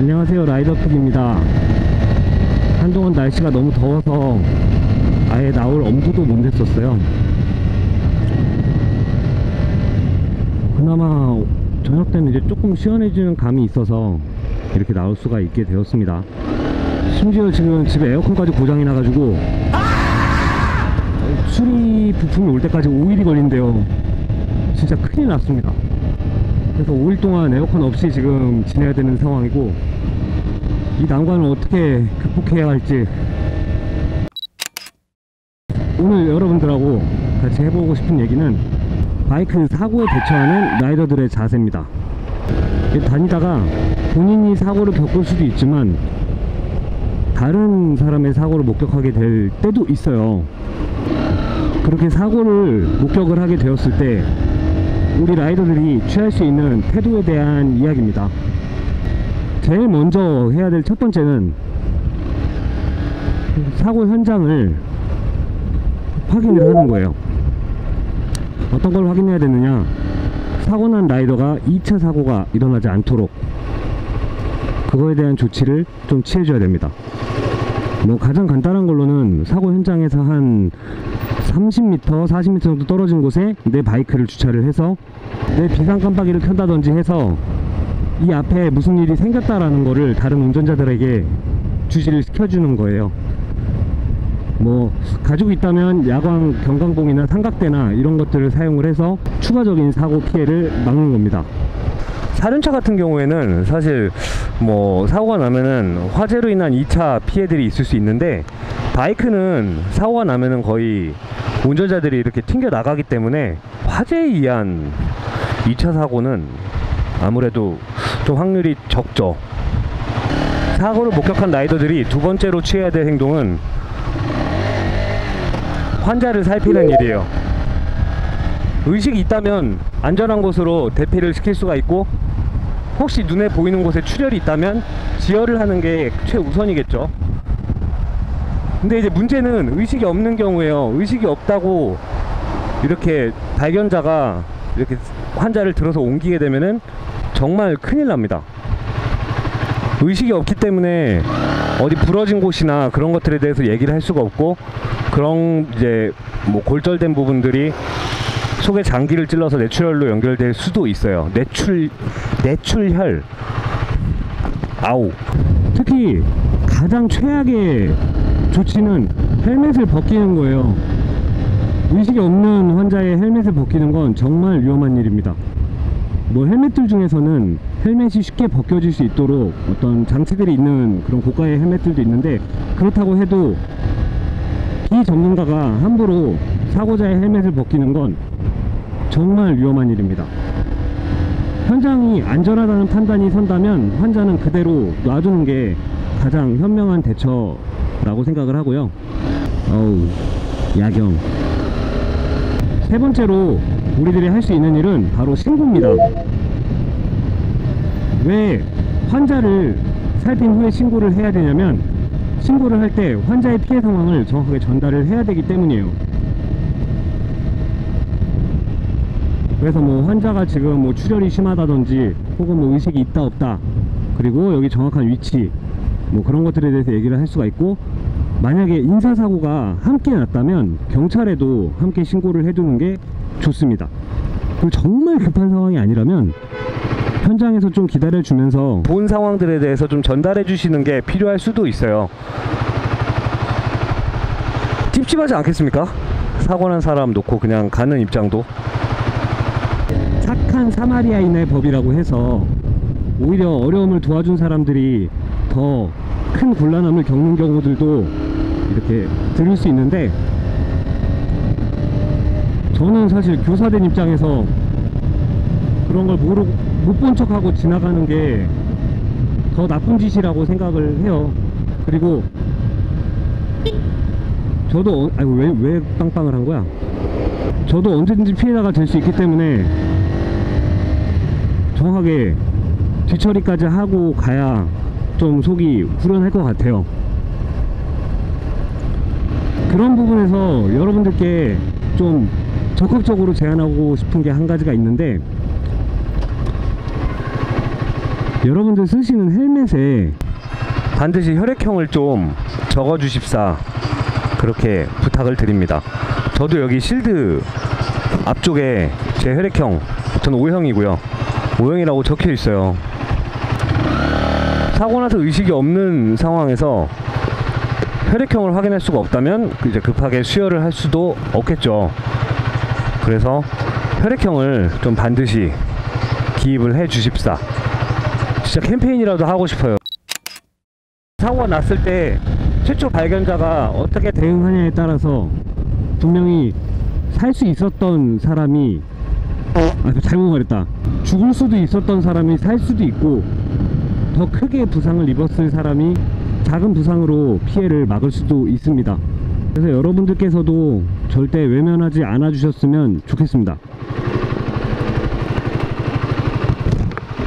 안녕하세요, 라이더픽입니다. 한동안 날씨가 너무 더워서 아예 나올 엄두도 못 냈었어요. 그나마 저녁 때는 이제 조금 시원해지는 감이 있어서 이렇게 나올 수가 있게 되었습니다. 심지어 지금 집에 에어컨까지 고장이 나가지고 수리 부품이 올 때까지 5일이 걸린대요. 진짜 큰일 났습니다. 그래서 5일 동안 에어컨 없이 지금 지내야 되는 상황이고, 이 난관을 어떻게 극복해야 할지 오늘 여러분들하고 같이 해보고 싶은 얘기는 바이크 사고에 대처하는 라이더들의 자세입니다. 다니다가 본인이 사고를 겪을 수도 있지만 다른 사람의 사고를 목격하게 될 때도 있어요. 그렇게 사고를 목격을 하게 되었을 때 우리 라이더들이 취할 수 있는 태도에 대한 이야기입니다. 제일 먼저 해야 될 첫 번째는 사고 현장을 확인을 하는 거예요. 어떤 걸 확인해야 되느냐, 사고 난 라이더가 2차 사고가 일어나지 않도록 그거에 대한 조치를 좀 취해줘야 됩니다. 뭐 가장 간단한 걸로는 사고 현장에서 한 30m, 40m 정도 떨어진 곳에 내 바이크를 주차를 해서 내 비상 깜빡이를 켠다든지 해서 이 앞에 무슨 일이 생겼다라는 거를 다른 운전자들에게 주시를 시켜주는 거예요. 뭐 가지고 있다면 야광 경광봉이나 삼각대나 이런 것들을 사용을 해서 추가적인 사고 피해를 막는 겁니다. 사륜차 같은 경우에는 사실 뭐 사고가 나면은 화재로 인한 2차 피해들이 있을 수 있는데, 바이크는 사고가 나면은 거의 운전자들이 이렇게 튕겨 나가기 때문에 화재에 의한 2차 사고는 아무래도 좀 확률이 적죠. 사고를 목격한 라이더들이 두 번째로 취해야 될 행동은 환자를 살피는 일이에요. 의식이 있다면 안전한 곳으로 대피를 시킬 수가 있고, 혹시 눈에 보이는 곳에 출혈이 있다면 지혈을 하는 게 최우선이겠죠. 근데 이제 문제는 의식이 없는 경우에요. 의식이 없다고 이렇게 발견자가 이렇게 환자를 들어서 옮기게 되면은 정말 큰일 납니다. 의식이 없기 때문에 어디 부러진 곳이나 그런 것들에 대해서 얘기를 할 수가 없고, 그런 이제 뭐 골절된 부분들이 속에 장기를 찔러서 뇌출혈로 연결될 수도 있어요. 뇌출혈. 아우. 특히 가장 최악의 조치는 헬멧을 벗기는 거예요. 의식이 없는 환자의 헬멧을 벗기는 건 정말 위험한 일입니다. 뭐 헬멧들 중에서는 헬멧이 쉽게 벗겨질 수 있도록 어떤 장치들이 있는 그런 고가의 헬멧들도 있는데, 그렇다고 해도 비전문가가 함부로 사고자의 헬멧을 벗기는 건 정말 위험한 일입니다. 현장이 안전하다는 판단이 선다면 환자는 그대로 놔두는 게 가장 현명한 대처라고 생각을 하고요. 어우, 야경. 세 번째로 우리들이 할 수 있는 일은 바로 신고입니다. 왜 환자를 살핀 후에 신고를 해야 되냐면, 신고를 할 때 환자의 피해 상황을 정확하게 전달을 해야 되기 때문이에요. 그래서 뭐 환자가 지금 뭐 출혈이 심하다든지 혹은 뭐 의식이 있다 없다, 그리고 여기 정확한 위치, 뭐 그런 것들에 대해서 얘기를 할 수가 있고, 만약에 인사사고가 함께 났다면 경찰에도 함께 신고를 해두는 게 좋습니다. 그리고 정말 급한 상황이 아니라면 현장에서 좀 기다려주면서 본 상황들에 대해서 좀 전달해 주시는 게 필요할 수도 있어요. 찝찝하지 않겠습니까? 사고 난 사람 놓고 그냥 가는 입장도. 착한 사마리아인의 법이라고 해서 오히려 어려움을 도와준 사람들이 더 큰 곤란함을 겪는 경우들도 이렇게 들을 수 있는데, 저는 사실 교사된 입장에서 그런 걸 모르고 못 본 척하고 지나가는 게 더 나쁜 짓이라고 생각을 해요. 그리고 저도 아이고 왜 빵빵을 한 거야? 저도 언제든지 피해자가 될 수 있기 때문에 정확하게 뒤처리까지 하고 가야 좀 속이 후련할 것 같아요. 그런 부분에서 여러분들께 좀 적극적으로 제안하고 싶은 게 한 가지가 있는데, 여러분들 쓰시는 헬멧에 반드시 혈액형을 좀 적어 주십사, 그렇게 부탁을 드립니다. 저도 여기 실드 앞쪽에 제 혈액형, 저는 O형이고요. O형이라고 적혀 있어요. 사고 나서 의식이 없는 상황에서 혈액형을 확인할 수가 없다면 이제 급하게 수혈을 할 수도 없겠죠. 그래서 혈액형을 좀 반드시 기입을 해 주십사. 진짜 캠페인이라도 하고 싶어요. 사고가 났을 때 최초 발견자가 어떻게 대응하냐에 따라서 분명히 살 수 있었던 사람이 잘못 말했다. 죽을 수도 있었던 사람이 살 수도 있고, 더 크게 부상을 입었을 사람이 작은 부상으로 피해를 막을 수도 있습니다. 그래서 여러분들께서도 절대 외면하지 않아 주셨으면 좋겠습니다.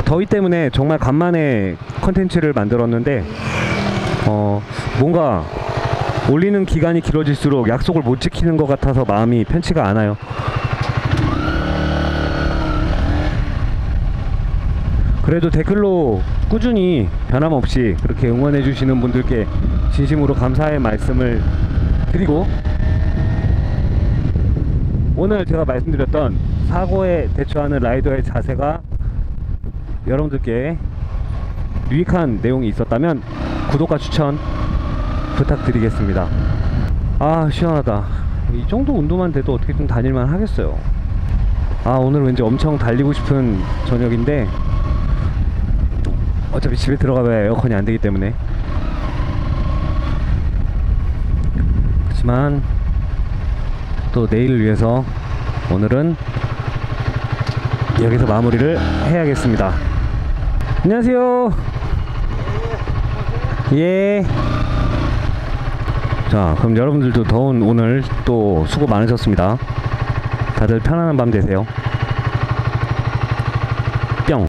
더위 때문에 정말 간만에 컨텐츠를 만들었는데 뭔가 올리는 기간이 길어질수록 약속을 못 지키는 것 같아서 마음이 편치가 않아요. 그래도 댓글로 꾸준히 변함없이 그렇게 응원해 주시는 분들께 진심으로 감사의 말씀을 드리고, 오늘 제가 말씀드렸던 사고에 대처하는 라이더의 자세가 여러분들께 유익한 내용이 있었다면 구독과 추천 부탁드리겠습니다. 아, 시원하다. 이 정도 온도만 돼도 어떻게 좀 다닐만 하겠어요. 아, 오늘 왠지 엄청 달리고 싶은 저녁인데 어차피 집에 들어가봐야 에어컨이 안 되기 때문에. 하지만 또 내일을 위해서 오늘은 여기서 마무리를 해야겠습니다. 안녕하세요. 예. 자, 그럼 여러분들도 더운 오늘 또 수고 많으셨습니다. 다들 편안한 밤 되세요.